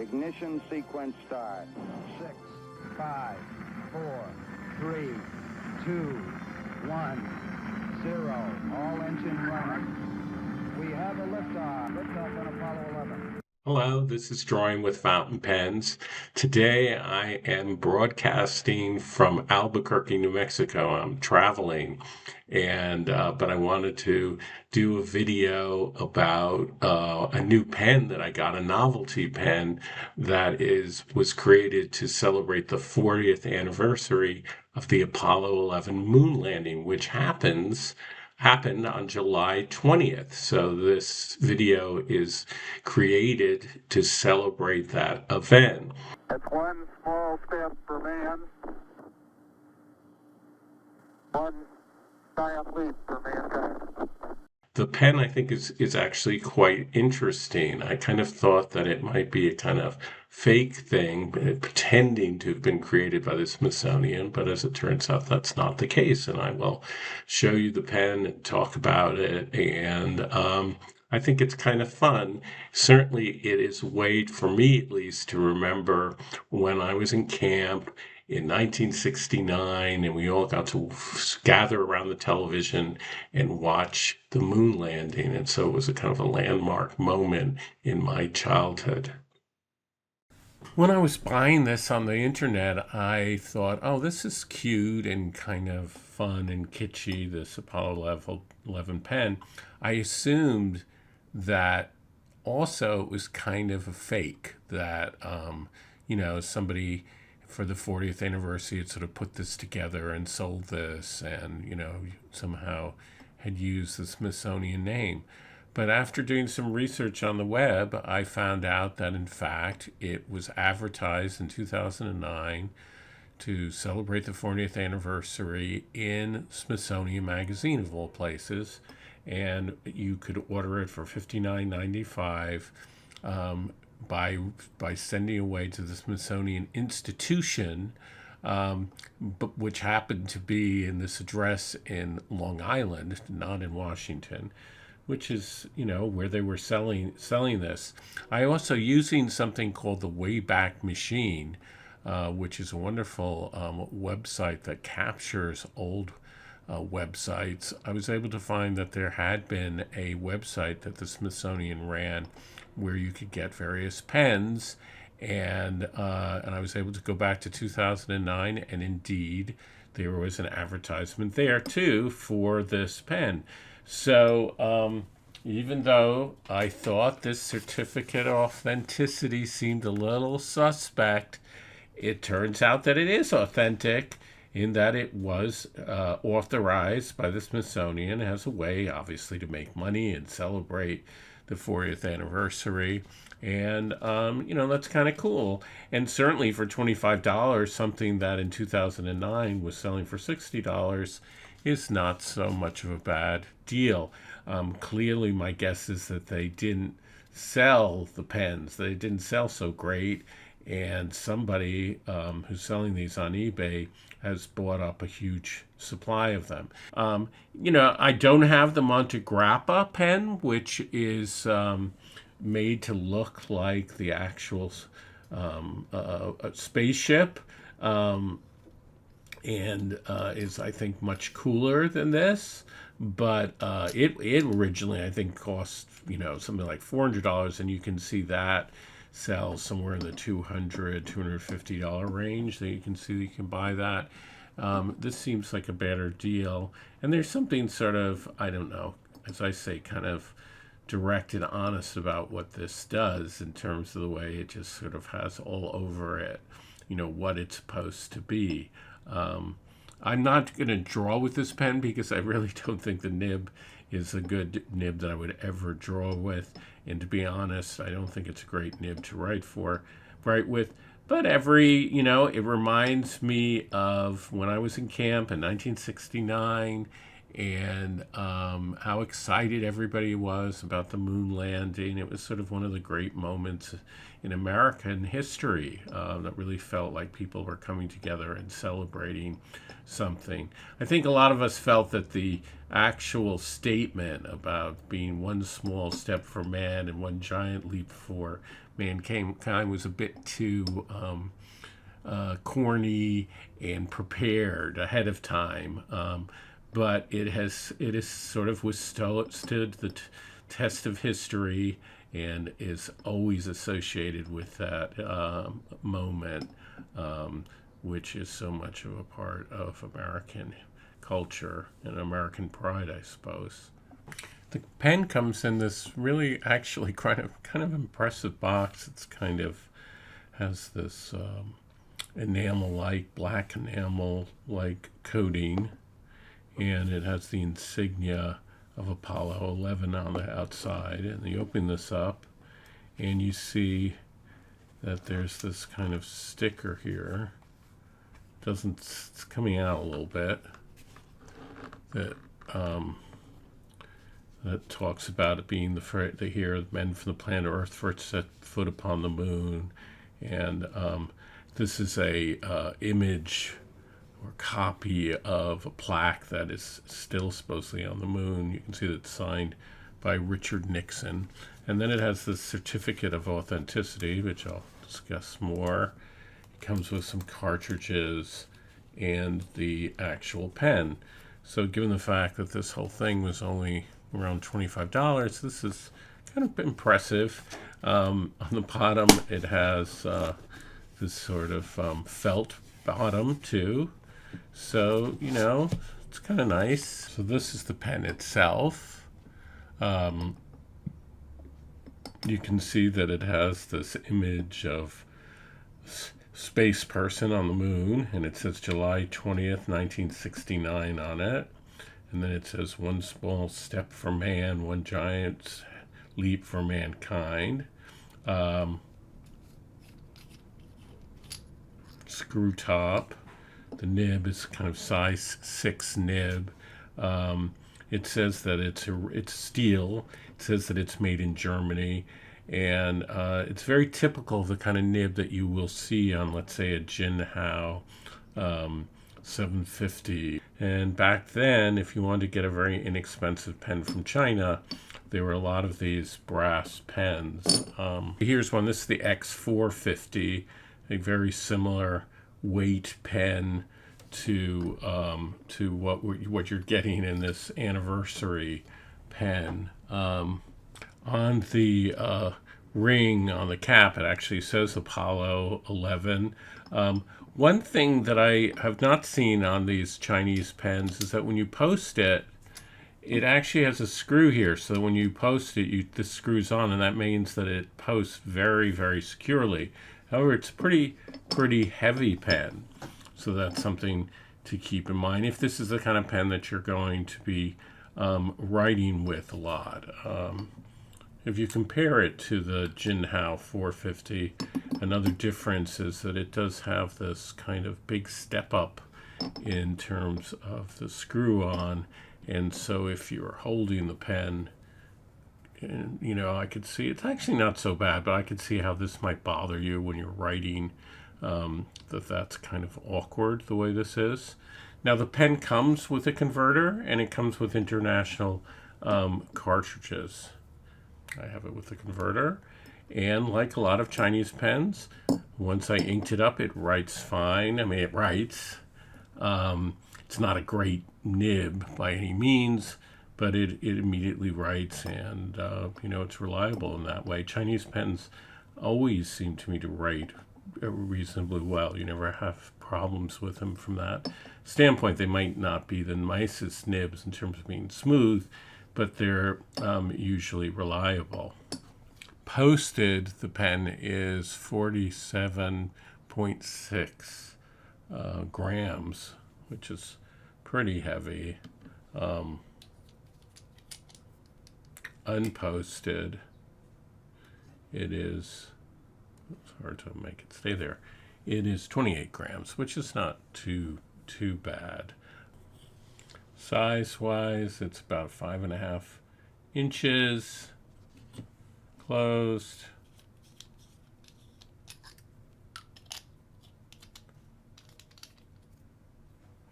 Ignition sequence start. 6, 5, 4, 3, 2, 1, 0. All engine running. We have a liftoff. Liftoff on Apollo 11. Hello, this is Drawing with Fountain Pens. Today I am broadcasting from Albuquerque, New Mexico. I'm traveling, and but I wanted to do a video about a new pen that I got, a novelty pen that was created to celebrate the 40th anniversary of the Apollo 11 moon landing, which happened on July 20th. So this video is created to celebrate that event. It's one small step for man, one giant leap for mankind. The pen, I think, is actually quite interesting. I kind of thought that it might be a kind of fake thing, pretending to have been created by the Smithsonian, but as it turns out, that's not the case. And I will show you the pen and talk about it. And I think it's kind of fun. Certainly, it is a way, for me at least, to remember when I was in camp in 1969, and we all got to gather around the television and watch the moon landing. And so it was a kind of a landmark moment in my childhood. When I was buying this on the internet, I thought, oh, this is cute and kind of fun and kitschy, this Apollo 11 pen. I assumed that also it was kind of a fake, that, somebody for the 40th anniversary had sort of put this together and sold this and, somehow had used the Smithsonian name. But after doing some research on the web, I found out that, in fact, it was advertised in 2009 to celebrate the 40th anniversary in Smithsonian Magazine, of all places. And you could order it for $59.95 by sending away to the Smithsonian Institution, which happened to be in this address in Long Island, not in Washington, which is, where they were selling this. I also using something called the Wayback Machine, which is a wonderful website that captures old websites. I was able to find that there had been a website that the Smithsonian ran where you could get various pens, and I was able to go back to 2009, and indeed there was an advertisement there too for this pen. So even though I thought this certificate of authenticity seemed a little suspect, it turns out that it is authentic, in that it was authorized by the Smithsonian as a way, obviously, to make money and celebrate the 40th anniversary. And, that's kind of cool. And certainly for $25, something that in 2009 was selling for $60 is not so much of a bad deal. Clearly, my guess is that they didn't sell the pens. They didn't sell so great. And somebody who's selling these on eBay has bought up a huge supply of them. I don't have the Monte Grappa pen, which is made to look like the actual spaceship, and is, I think, much cooler than this. But it originally, I think, cost something like $400, and you can see that sells somewhere in the $250 range. That you can see you can buy that. This seems like a better deal, and there's something sort of, I don't know, as I say, kind of direct and honest about what this does in terms of the way it just sort of has all over it, what it's supposed to be. I'm not going to draw with this pen because I really don't think the nib is a good nib that I would ever draw with. And to be honest, I don't think it's a great nib to write with. But it reminds me of when I was in camp in 1969, and how excited everybody was about the moon landing. It was sort of one of the great moments in American history that really felt like people were coming together and celebrating something. I think a lot of us felt that the actual statement about being one small step for man and one giant leap for mankind was a bit too corny and prepared ahead of time. But it has sort of withstood the test of history and is always associated with that moment, which is so much of a part of American culture and American pride, I suppose. The pen comes in this really actually kind of impressive box. It's kind of has this enamel-like, black enamel-like coating, and it has the insignia of Apollo 11 on the outside. And you open this up, and you see that there's this kind of sticker here. It's coming out a little bit. That talks about it being the here men from the planet Earth first set foot upon the moon, and this is a image or copy of a plaque that is still supposedly on the moon. You can see that it's signed by Richard Nixon, and then it has the certificate of authenticity, which I'll discuss more. It comes with some cartridges and the actual pen. So given the fact that this whole thing was only around $25, this is kind of impressive. On the bottom, it has this sort of felt bottom too. So, it's kind of nice. So this is the pen itself. You can see that it has this image of space person on the moon, and it says July 20th, 1969 on it. And then it says one small step for man, one giant leap for mankind. Screw top. The nib is kind of size 6 nib. It says that it's steel. It says that it's made in Germany. And it's very typical of the kind of nib that you will see on, let's say, a Jinhao 750. And back then, if you wanted to get a very inexpensive pen from China, there were a lot of these brass pens. Here's one. This is the X450, a very similar weight pen to what you're getting in this anniversary pen. On the ring on the cap, it actually says Apollo 11. One thing that I have not seen on these Chinese pens is that when you post it, it actually has a screw here. So when you post it, this screws on, and that means that it posts very, very securely. However, it's a pretty heavy pen. So that's something to keep in mind if this is the kind of pen that you're going to be writing with a lot. If you compare it to the Jinhao 450, another difference is that it does have this kind of big step up in terms of the screw on. And so if you're holding the pen, and, I could see it's actually not so bad, but I could see how this might bother you when you're writing, that's kind of awkward the way this is. Now the pen comes with a converter, and it comes with international cartridges. I have it with the converter, and like a lot of Chinese pens, once I inked it up, it writes fine. I mean, it writes. It's not a great nib by any means, but it immediately writes, and it's reliable in that way. Chinese pens always seem to me to write reasonably well. You never have problems with them from that standpoint. They might not be the nicest nibs in terms of being smooth, but they're usually reliable. Posted, the pen is 47.6 grams, which is pretty heavy. Unposted, it is, it's hard to make it stay there, it is 28 grams, which is not too bad. Size-wise, it's about 5.5 inches. Closed.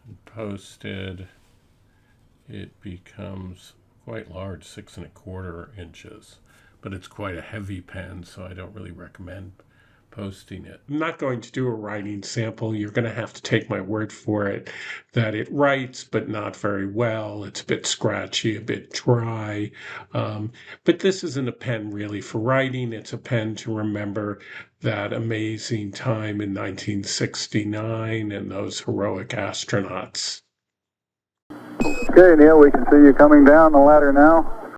And posted. It becomes quite large, 6.25 inches. But it's quite a heavy pen, so I don't really recommend posting it. I'm not going to do a writing sample. You're going to have to take my word for it that it writes, but not very well. It's a bit scratchy, a bit dry. But this isn't a pen really for writing. It's a pen to remember that amazing time in 1969 and those heroic astronauts. Okay, Neil, we can see you coming down the ladder now.